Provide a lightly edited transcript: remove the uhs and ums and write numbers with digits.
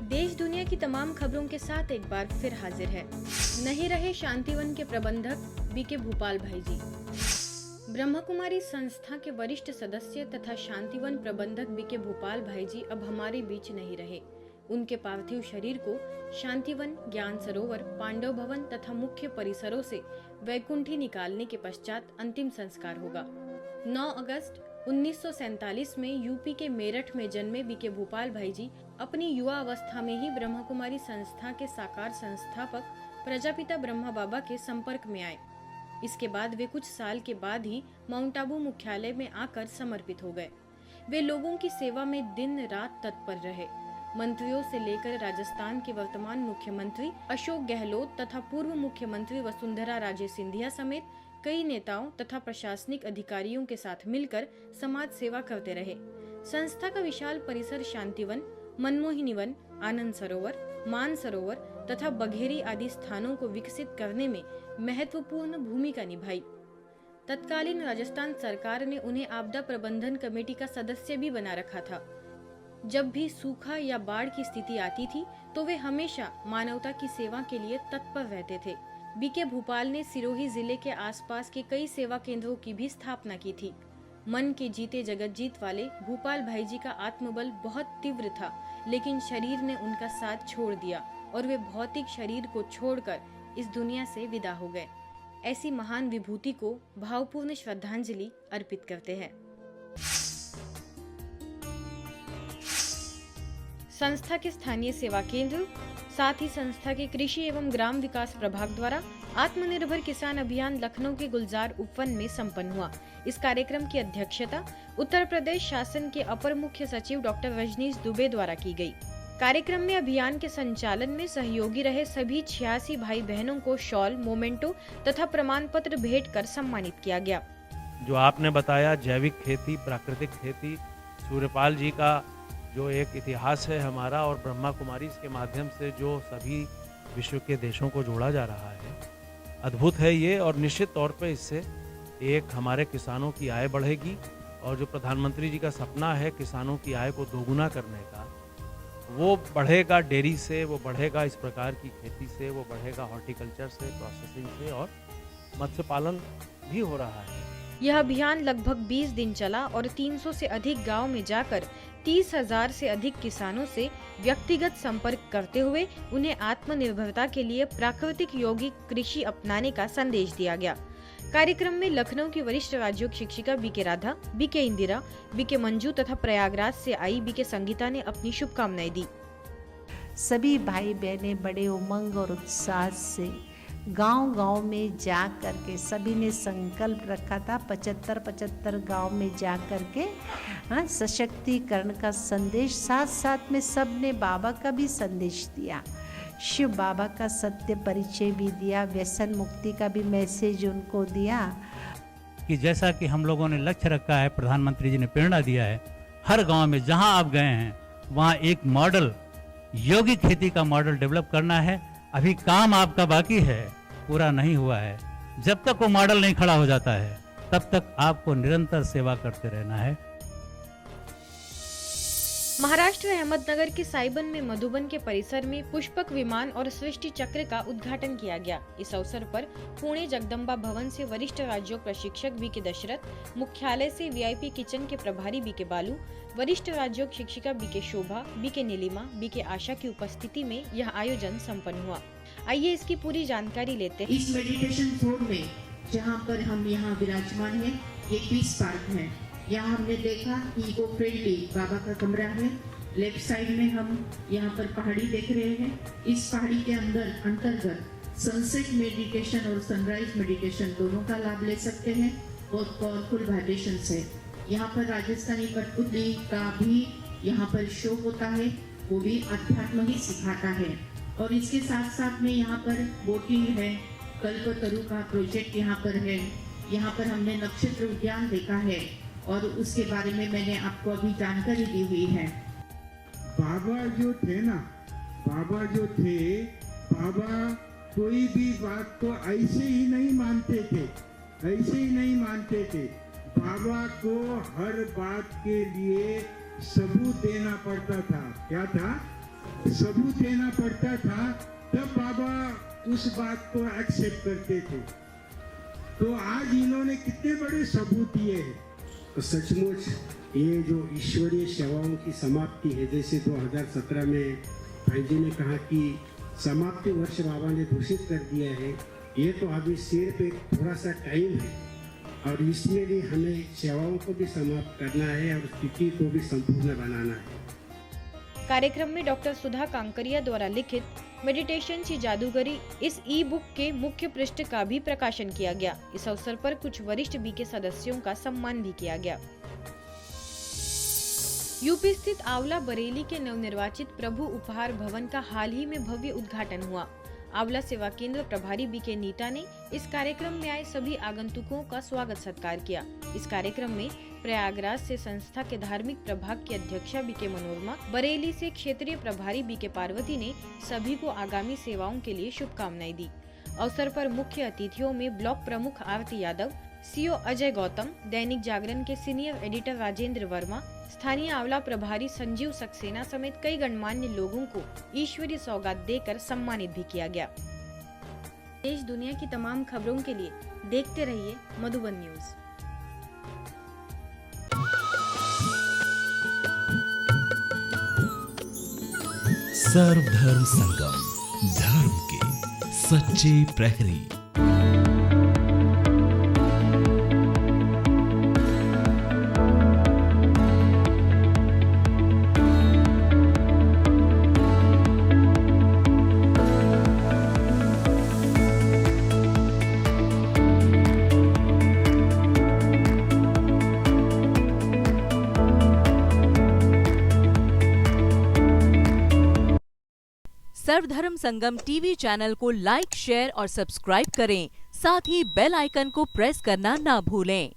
देश दुनिया की तमाम खबरों के साथ एक बार फिर हाजिर है। नहीं रहे शांतिवन के प्रबंधक बीके भूपाल भाई जी। ब्रह्मा कुमारी संस्था के वरिष्ठ सदस्य तथा शांतिवन प्रबंधक बीके भूपाल भाई जी अब हमारे बीच नहीं रहे। उनके पार्थिव शरीर को शांतिवन, ज्ञान सरोवर, पांडव भवन तथा मुख्य परिसरों से वैकुंठी निकालने के पश्चात अंतिम संस्कार होगा। 9 अगस्त 1947 में यूपी के मेरठ में जन्मे बीके भूपाल भाई जी अपनी युवा अवस्था में ही ब्रह्मा कुमारी संस्था के साकार संस्थापक प्रजापिता ब्रह्मा बाबा के संपर्क में आए। इसके बाद वे कुछ साल के बाद ही माउंट आबू मुख्यालय में आकर समर्पित हो गए। वे लोगों की सेवा में दिन रात तत्पर रहे। मंत्रियों से लेकर राजस्थान के वर्तमान मुख्यमंत्री अशोक गहलोत तथा पूर्व मुख्यमंत्री वसुंधरा राजे सिंधिया समेत कई नेताओं तथा प्रशासनिक अधिकारियों के साथ मिलकर समाज सेवा करते रहे। संस्था का विशाल परिसर शांतिवन, मनमोहिनी वन, आनंद सरोवर, मान सरोवर तथा बघेरी आदि स्थानों को विकसित करने में महत्वपूर्ण भूमिका निभाई। तत्कालीन राजस्थान सरकार ने उन्हें आपदा प्रबंधन कमेटी का सदस्य भी बना रखा था। जब भी सूखा या बाढ़ की स्थिति आती थी तो वे हमेशा मानवता की सेवा के लिए तत्पर रहते थे। बीके भूपाल ने सिरोही जिले के आसपास के कई सेवा केंद्रों की भी स्थापना की थी। मन के जीते जगत जीत वाले भूपाल भाई जी का आत्मबल बहुत तीव्र था, लेकिन शरीर ने उनका साथ छोड़ दिया और वे भौतिक शरीर को छोड़कर इस दुनिया से विदा हो गए। ऐसी महान विभूति को भावपूर्ण श्रद्धांजलि अर्पित करते हैं। संस्था के स्थानीय सेवा केंद्र, साथ ही संस्था के कृषि एवं ग्राम विकास प्रभाग द्वारा आत्मनिर्भर किसान अभियान लखनऊ के गुलजार उपवन में संपन्न हुआ। इस कार्यक्रम की अध्यक्षता उत्तर प्रदेश शासन के अपर मुख्य सचिव डॉक्टर रजनीश दुबे द्वारा की गई। कार्यक्रम में अभियान के संचालन में सहयोगी रहे सभी 86 भाई बहनों को शॉल, मोमेंटो तथा प्रमाण पत्र भेंट कर सम्मानित किया गया। जो आपने बताया जैविक खेती, प्राकृतिक खेती, सूर्यपाल जी का जो एक इतिहास है हमारा और ब्रह्मा कुमारी के माध्यम से जो सभी विश्व के देशों को जोड़ा जा रहा है, अद्भुत है ये। और निश्चित तौर पे इससे एक हमारे किसानों की आय बढ़ेगी और जो प्रधानमंत्री जी का सपना है किसानों की आय को दोगुना करने का, वो बढ़ेगा। डेयरी से वो बढ़ेगा, इस प्रकार की खेती से वो बढ़ेगा, हॉर्टिकल्चर से, प्रोसेसिंग से, और मत्स्य पालन भी हो रहा है। यह अभियान लगभग 20 दिन चला और 300 से अधिक गांव में जाकर 30,000 से अधिक किसानों से व्यक्तिगत संपर्क करते हुए उन्हें आत्मनिर्भरता के लिए प्राकृतिक यौगिक कृषि अपनाने का संदेश दिया गया। कार्यक्रम में लखनऊ की वरिष्ठ राज्योग शिक्षिका BK Radha, BK Indira, BK Manju तथा प्रयागराज से आई बीके संगीता ने अपनी शुभकामनाएं दी। सभी भाई बहनें बड़े उमंग और उत्साह से गांव-गांव में जा करके सभी ने संकल्प रखा था 75 गांव में जा करके सशक्तिकरण का संदेश, साथ साथ में सब ने बाबा का भी संदेश दिया, शिव बाबा का सत्य परिचय भी दिया, व्यसन मुक्ति का भी मैसेज उनको दिया। कि जैसा कि हम लोगों ने लक्ष्य रखा है, प्रधानमंत्री जी ने प्रेरणा दिया है, हर गांव में जहां आप गए हैं वहां एक मॉडल, यौगिक खेती का मॉडल डेवलप करना है। अभी काम आपका बाकी है, पूरा नहीं हुआ है। जब तक वो मॉडल नहीं खड़ा हो जाता है तब तक आपको निरंतर सेवा करते रहना है। महाराष्ट्र अहमदनगर के साइबन में मधुबन के परिसर में पुष्पक विमान और सृष्टि चक्र का उद्घाटन किया गया। इस अवसर पर पुणे जगदम्बा भवन से वरिष्ठ राज्यों प्रशिक्षक बीके दशरथ, मुख्यालय से वीआईपी किचन के प्रभारी बीके बालू, वरिष्ठ राज्यों शिक्षिका बीके शोभा, बीके नीलिमा, बीके आशा की उपस्थिति में यह आयोजन संपन्न हुआ। आइए इसकी पूरी जानकारी लेते हैं। इस मेडिटेशन जोन में जहाँ पर हम यहाँ विराजमान हैं, ये पीस पार्क है। यहाँ हमने देखा इको फ्रेंडली बाबा का कमरा है। लेफ्ट साइड में हम यहाँ पर पहाड़ी देख रहे हैं। इस पहाड़ी के अंतर्गत सनसेट मेडिटेशन और सनराइज मेडिटेशन दोनों का लाभ ले सकते हैं। बहुत पावरफुल वाइब्रेशन है। यहाँ पर राजस्थानी कठपुतली का भी यहाँ पर शो होता है, वो भी अध्यात्म ही सिखाता है। और इसके साथ साथ में यहाँ पर बोटिंग है, कल्पतरु का प्रोजेक्ट यहाँ पर है। यहाँ पर हमने नक्षत्र उद्यान देखा है और उसके बारे में मैंने आपको अभी जानकारी दी हुई है। बाबा जो थे ना, बाबा कोई भी बात को ऐसे ही नहीं मानते थे। बाबा को हर बात के लिए सबूत देना पड़ता था। क्या था? सबूत देना पड़ता था, तब बाबा उस बात को एक्सेप्ट करते थे। तो आज इन्होंने कितने बड़े सबूत दिए हैं। तो सचमुच ये जो ईश्वरीय सेवाओं की समाप्ति है, जैसे 2017 में भाई जी ने कहा कि समाप्ति वर्ष बाबा ने घोषित कर दिया है, ये तो अभी सिर्फ एक थोड़ा सा टाइम है और इसमें भी हमें सेवाओं को भी समाप्त करना है और स्थिति को भी संपूर्ण बनाना है। कार्यक्रम में डॉक्टर सुधा कांकरिया द्वारा लिखित मेडिटेशन की जादूगरी इस ई बुक के मुख्य पृष्ठ का भी प्रकाशन किया गया। इस अवसर पर कुछ वरिष्ठ बी के सदस्यों का सम्मान भी किया गया। यूपी स्थित आंवला बरेली के नवनिर्वाचित प्रभु उपहार भवन का हाल ही में भव्य उद्घाटन हुआ। आंवला सेवा केंद्र प्रभारी बी के नीता ने इस कार्यक्रम में आए सभी आगंतुकों का स्वागत सत्कार किया। इस कार्यक्रम में प्रयागराज से संस्था के धार्मिक प्रभाग की अध्यक्षा बी के मनोरमा, बरेली से क्षेत्रीय प्रभारी बी के पार्वती ने सभी को आगामी सेवाओं के लिए शुभकामनाएं दी। अवसर पर मुख्य अतिथियों में ब्लॉक प्रमुख आरती यादव, सीओ अजय गौतम, दैनिक जागरण के सीनियर एडिटर राजेंद्र वर्मा, स्थानीय आंवला प्रभारी संजीव सक्सेना समेत कई गणमान्य लोगों को ईश्वरीय सौगात देकर सम्मानित भी किया गया। देश दुनिया की तमाम खबरों के लिए देखते रहिए मधुबन न्यूज। सर्वधर्म संगम, धर्म के सच्चे प्रहरी। सर्वधर्म संगम टीवी चैनल को लाइक, शेयर और सब्सक्राइब करें। साथ ही बेल आइकन को प्रेस करना ना भूलें।